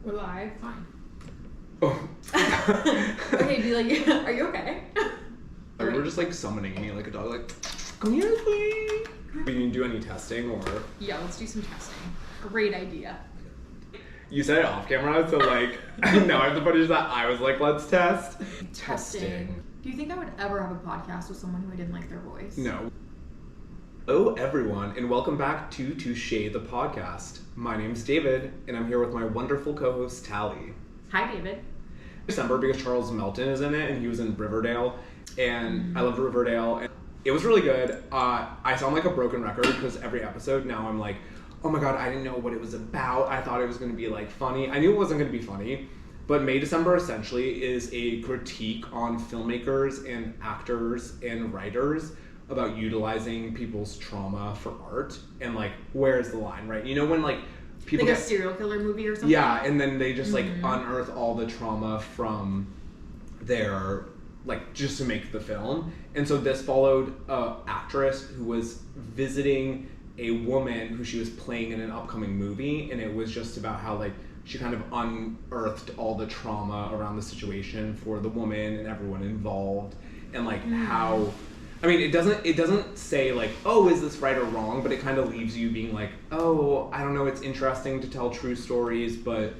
We're live. Fine. Oh. Okay, be like, are you okay? Like, we're just like summoning me like a dog, like, come here, please. We didn't do any testing or? Yeah, let's do some testing. Great idea. You said it off camera, so like, now I have the footage that I was like, let's test. Testing. Do you think I would ever have a podcast with someone who I didn't like their voice? No. Hello, everyone, and welcome back to Touche the Podcast. My name's David, and I'm here with my wonderful co-host, Tally. Hi, David. December because Charles Melton is in it, and he was in Riverdale, and I loved Riverdale, and it was really good. I sound like a broken record because every episode now I'm like, oh my god, I didn't know what it was about. I thought it was going to be like funny. I knew it wasn't going to be funny, but May December essentially is a critique on filmmakers and actors and writers about utilizing people's trauma for art, and like, where's the line, right? You know when like people like a serial killer movie or something? Yeah, and then they just like unearth all the trauma from their, like, just to make the film. And so this followed a actress who was visiting a woman who she was playing in an upcoming movie, and it was just about how like she kind of unearthed all the trauma around the situation for the woman and everyone involved, and like how, I mean, it doesn't say like, oh, is this right or wrong, but it kind of leaves you being like, oh, I don't know, it's interesting to tell true stories, but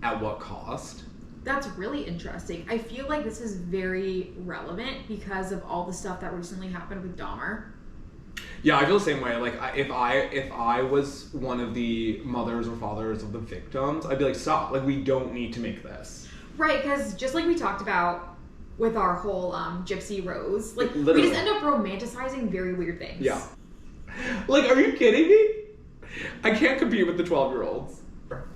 at what cost? That's really interesting. I feel like this is very relevant because of all the stuff that recently happened with Dahmer. Yeah, I feel the same way. Like, if I was one of the mothers or fathers of the victims, I'd be like, stop. Like, we don't need to make this. Right, because just like we talked about with our whole Gypsy Rose, like, literally, we just end up romanticizing very weird things. Yeah. Like, are you kidding me? I can't compete with the 12-year-olds.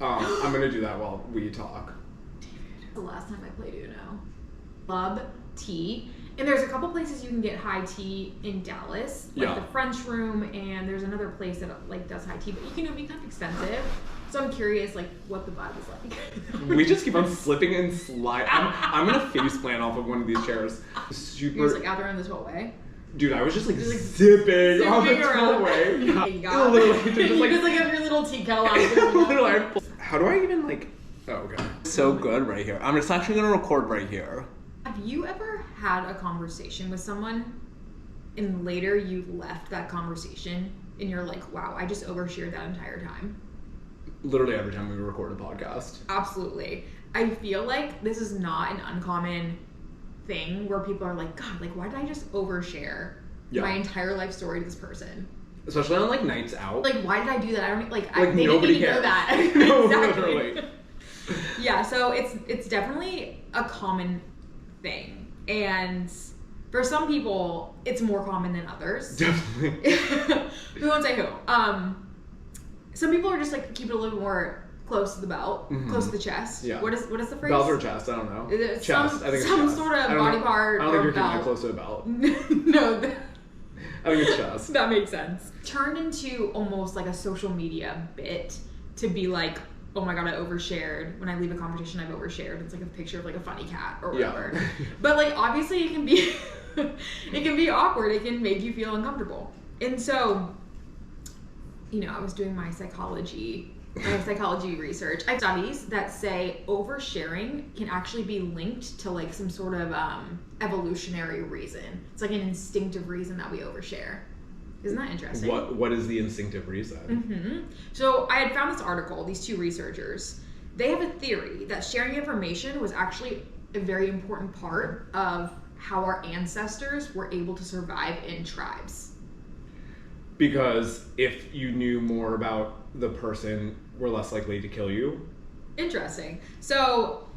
I'm gonna do that while we talk. David, the last time I played Uno. Club tea. And there's a couple places you can get high tea in Dallas, like the French Room, and there's another place that like does high tea, but you can be kind of expensive. So I'm curious, like, what the vibe is like. We just keep on slipping and sliding. I'm gonna face plant off of one of these chairs. Super. You're just like out there in the tollway. Dude, I was just like zipping on the tollway. Yeah. Literally, You just like have your little tea kettle out. Literally, how do I even like? Oh, okay. So good right here. I'm just actually gonna record right here. Have you ever had a conversation with someone and later you left that conversation and you're like, wow, I just overshared that entire time? Literally every time we record a podcast. Absolutely. I feel like this is not an uncommon thing where people are like, God, like, why did I just overshare my entire life story to this person? Especially on like nights out. Like, why did I do that? I don't like they nobody didn't even know that. No, Exactly. literally. Yeah, so it's definitely a common thing, and for some people it's more common than others. Definitely. We won't say who. Some people are just like keep it a little more close to the belt, close to the chest. Yeah. What is the phrase? Belt or chest? I don't know. Chest. I think it's some chest. sort of body part. I don't think you're belt. keeping it close to the belt. No. I think it's chest. That makes sense. Turned into almost like a social media bit to be like, oh my god, I overshared. When I leave a conversation, I've overshared. It's like a picture of like a funny cat or whatever. Yeah. But like obviously it can be it can be awkward. It can make you feel uncomfortable. And so, you know, I was doing my psychology research. I have studies that say oversharing can actually be linked to like some sort of evolutionary reason. It's like an instinctive reason that we overshare. Isn't that interesting? What is the instinctive reason? So I had found this article, these two researchers, they have a theory that sharing information was actually a very important part of how our ancestors were able to survive in tribes. Because if you knew more about the person, we're less likely to kill you. Interesting. So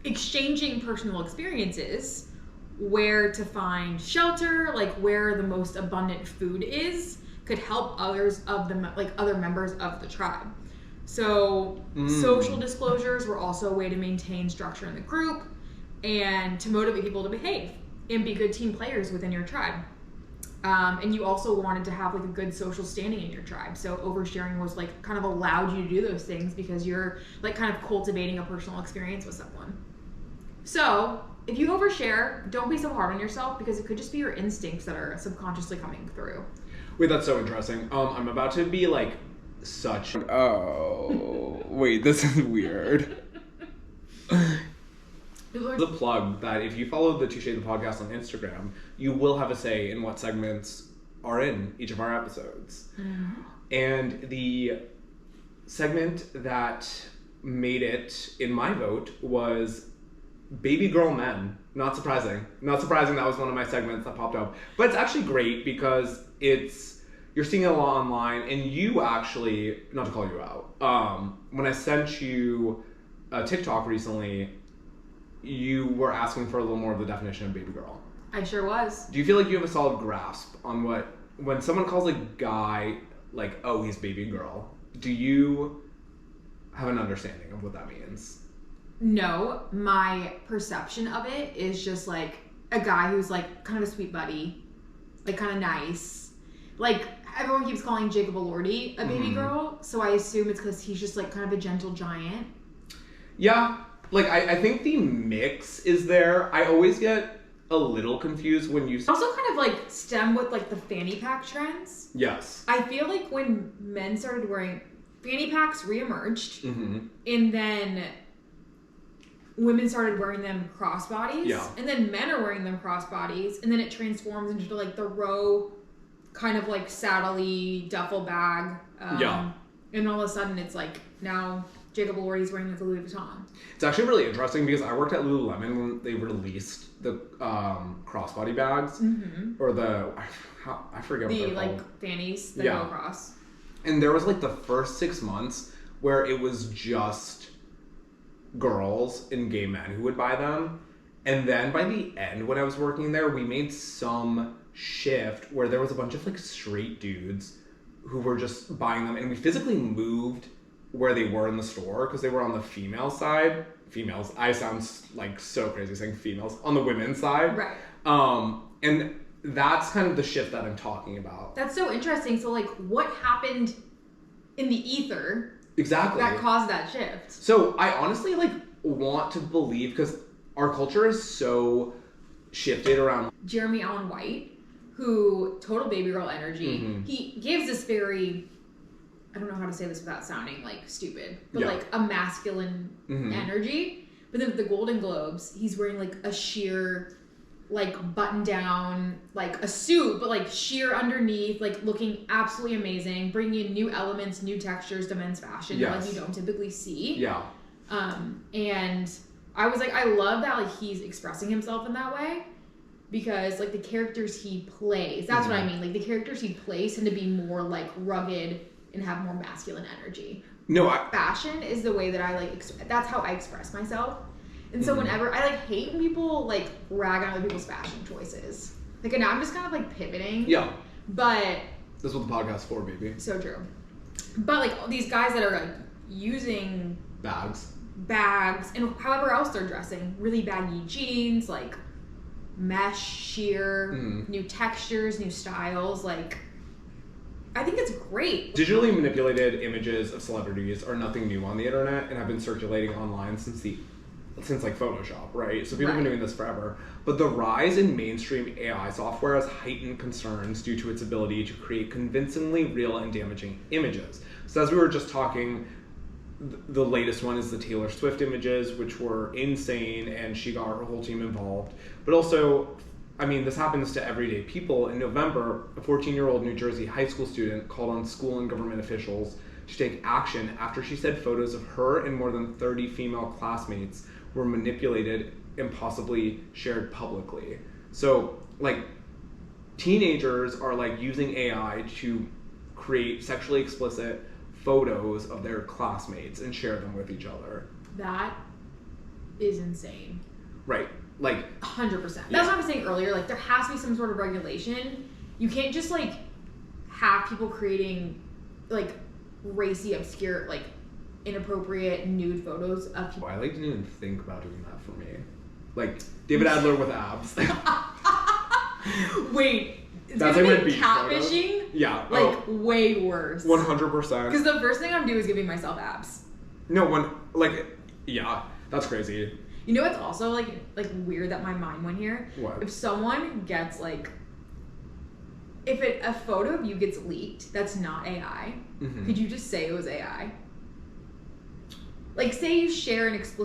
exchanging personal experiences, where to find shelter, like where the most abundant food is, could help others of the like other members of the tribe. So social disclosures were also a way to maintain structure in the group and to motivate people to behave and be good team players within your tribe. And you also wanted to have like a good social standing in your tribe. So oversharing was like kind of allowed you to do those things because you're like kind of cultivating a personal experience with someone. So if you overshare, don't be so hard on yourself because it could just be your instincts that are subconsciously coming through. Wait, that's so interesting. I'm about to be like such. Oh, wait, this is weird. The plug that if you follow the Touche the Podcast on Instagram, you will have a say in what segments are in each of our episodes. Mm-hmm. And the segment that made it in my vote was Babygirl Men. Not surprising. Not surprising that was one of my segments that popped up. But it's actually great because you're seeing it a lot online, and you actually, not to call you out, when I sent you a TikTok recently, you were asking for a little more of the definition of Babygirl. I sure was. Do you feel like you have a solid grasp on when someone calls a guy like, oh, he's Babygirl, do you have an understanding of what that means? No, my perception of it is just like a guy who's like kind of a sweet buddy, like kind of nice. Like everyone keeps calling Jacob Elordi a baby girl, so I assume it's because he's just like kind of a gentle giant. Yeah, like I think the mix is there. I always get a little confused when you Also kind of like stem with like the fanny pack trends. Yes. I feel like when men started wearing fanny packs reemerged, and then women started wearing them crossbodies, and then men are wearing them crossbodies, and then it transforms into like the row kind of like saddle-y duffel bag, and all of a sudden it's like now Jacob Elordi's wearing like a Louis Vuitton. It's actually really interesting because I worked at Lululemon when they released the crossbody bags, or I forget what they're called. Like fannies that go across. And there was like the first 6 months where it was just girls and gay men who would buy them. And then by the end, when I was working there, we made some shift where there was a bunch of like straight dudes who were just buying them. And we physically moved where they were in the store because they were on the female side. Females. I sound like so crazy saying females. On the women's side. Right. And that's kind of the shift that I'm talking about. That's so interesting. So like what happened in the ether exactly that caused that shift? So I honestly like want to believe, because our culture is so shifted around Jeremy Allen White, who total baby girl energy. He gives this very, I don't know how to say this without sounding like stupid, but like a masculine energy. But then with the Golden Globes, he's wearing like a sheer, like button down, like a suit, but like sheer underneath, like looking absolutely amazing, bringing in new elements, new textures to men's fashion that like you don't typically see. And I was like, I love that like he's expressing himself in that way, because like the characters he plays, that's what I mean. Like the characters he plays tend to be more like rugged and have more masculine energy. Fashion is the way that I like, that's how I express myself. And so whenever, I like hate when people like rag on other people's fashion choices. Like, and now I'm just kind of like pivoting. But. This is what the podcast's for, baby. So true. But like these guys that are like using bags and however else they're dressing, really baggy jeans, like mesh, sheer, new textures, new styles, like I think it's great. Digitally manipulated images of celebrities are nothing new on the internet and have been circulating online since like Photoshop, right? So people have been doing this forever. But the rise in mainstream AI software has heightened concerns due to its ability to create convincingly real and damaging images. So as we were just talking, the latest one is the Taylor Swift images, which were insane, and she got her whole team involved. But also, I mean, this happens to everyday people. In November, a 14-year-old New Jersey high school student called on school and government officials to take action after she said photos of her and more than 30 female classmates were manipulated and possibly shared publicly. So, like, teenagers are, like, using AI to create sexually explicit photos of their classmates and share them with each other. That is insane. Right. Like 100%. That's what I was saying earlier. Like, there has to be some sort of regulation. You can't just, like, have people creating, like, racy, obscure, like, inappropriate nude photos of people. I like didn't even think about doing that for me. Like David Adler with abs. Wait, that's like my beach catfishing? Photos. Yeah. Like way worse. 100%. Because the first thing I'm doing is giving myself abs. No, that's crazy. You know what's also like weird that my mind went here? What? If someone gets like, if a photo of you gets leaked that's not AI, could you just say it was AI? Like, say you share an explicit